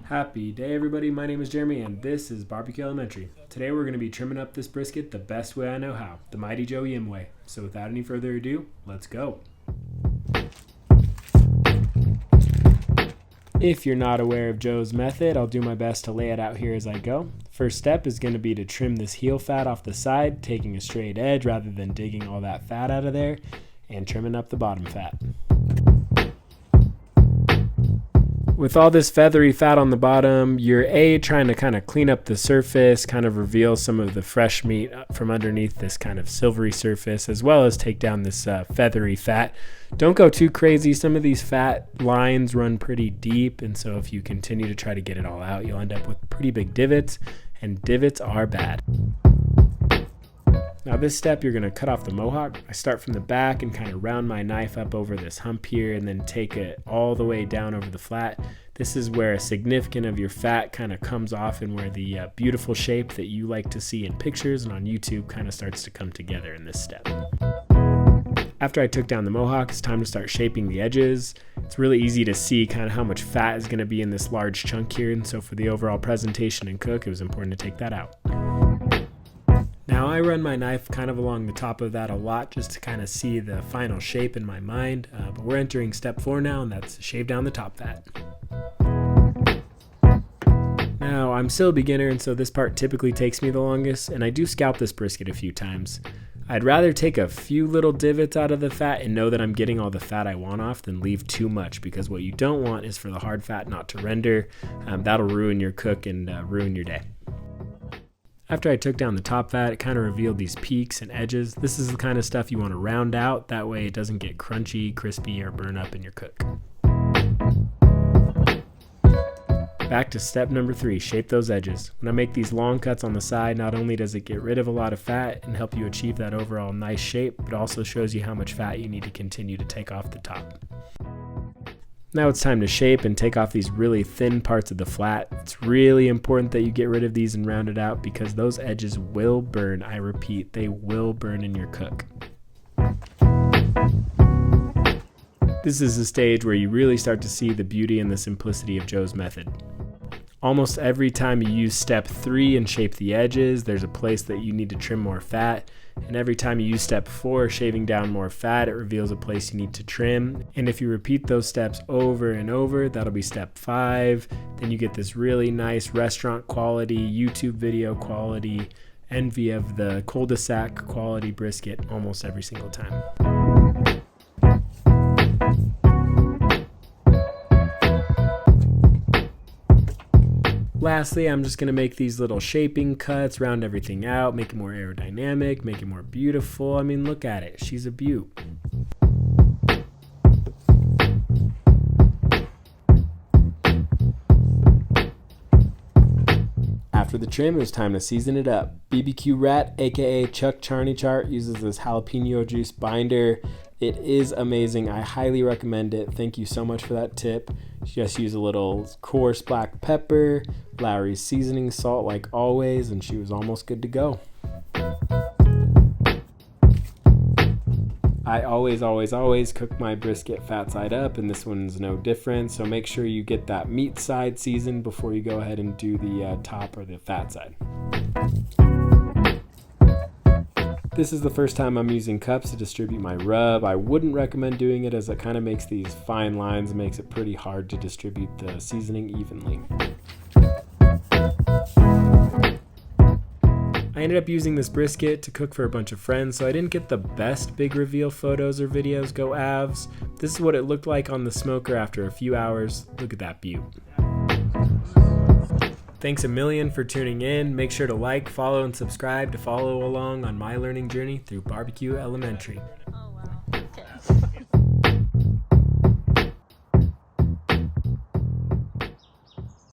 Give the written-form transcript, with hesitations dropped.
Happy day everybody, my name is Jeremy and this is Barbecue Elementary. Today we're going to be trimming up this brisket the best way I know how, the Mighty Joe Yim way. So without any further ado, let's go. If you're not aware of Joe's method, I'll do my best to lay it out here as I go. First step is going to be to trim this heel fat off the side, taking a straight edge rather than digging all that fat out of there, and trimming up the bottom fat. With all this feathery fat on the bottom, you're trying to kind of clean up the surface, kind of reveal some of the fresh meat from underneath this kind of silvery surface, as well as take down this feathery fat. Don't go too crazy. Some of these fat lines run pretty deep, and so if you continue to try to get it all out, you'll end up with pretty big divots, and divots are bad. Now this step, you're going to cut off the mohawk. I start from the back and kind of round my knife up over this hump here and then take it all the way down over the flat. This is where a significant of your fat kind of comes off and where the beautiful shape that you like to see in pictures and on YouTube kind of starts to come together in this step. After I took down the mohawk, it's time to start shaping the edges. It's really easy to see kind of how much fat is going to be in this large chunk here, and so for the overall presentation and cook, it was important to take that out. Now I run my knife kind of along the top of that a lot just to kind of see the final shape in my mind, but we're entering step 4 now, and that's shave down the top fat. Now I'm still a beginner, and so this part typically takes me the longest, and I do scalp this brisket a few times. I'd rather take a few little divots out of the fat and know that I'm getting all the fat I want off than leave too much, because what you don't want is for the hard fat not to render. That'll ruin your cook and ruin your day. After I took down the top fat, it kind of revealed these peaks and edges. This is the kind of stuff you want to round out, that way it doesn't get crunchy, crispy, or burn up in your cook. Back to step number 3, shape those edges. When I make these long cuts on the side, not only does it get rid of a lot of fat and help you achieve that overall nice shape, but also shows you how much fat you need to continue to take off the top. Now it's time to shape and take off these really thin parts of the flat. It's really important that you get rid of these and round it out, because those edges will burn. I repeat, they will burn in your cook. This is the stage where you really start to see the beauty and the simplicity of Joe's method. Almost every time you use step 3 and shape the edges, there's a place that you need to trim more fat. And every time you use step 4, shaving down more fat, it reveals a place you need to trim. And if you repeat those steps over and over, that'll be step 5. Then you get this really nice restaurant quality, YouTube video quality, envy of the cul-de-sac quality brisket almost every single time. Lastly, I'm just going to make these little shaping cuts, round everything out, make it more aerodynamic, make it more beautiful. I mean, look at it. She's a beaut. After the trim, it was time to season it up. BBQ Rat, aka Chuck Charney Chart, uses this jalapeno juice binder. It is amazing. I highly recommend it. Thank you so much for that tip. Just use a little coarse black pepper, Lowry's seasoning salt like always, and she was almost good to go. I always cook my brisket fat side up, and this one's no different, so make sure you get that meat side seasoned before you go ahead and do the top or the fat side. This is the first time I'm using cups to distribute my rub. I wouldn't recommend doing it, as it kind of makes these fine lines and makes it pretty hard to distribute the seasoning evenly. I ended up using this brisket to cook for a bunch of friends, so I didn't get the best big reveal photos or videos, go Avs. This is what it looked like on the smoker after a few hours. Look at that beaut. Thanks a million for tuning in. Make sure to like, follow, and subscribe to follow along on my learning journey through Barbecue Elementary.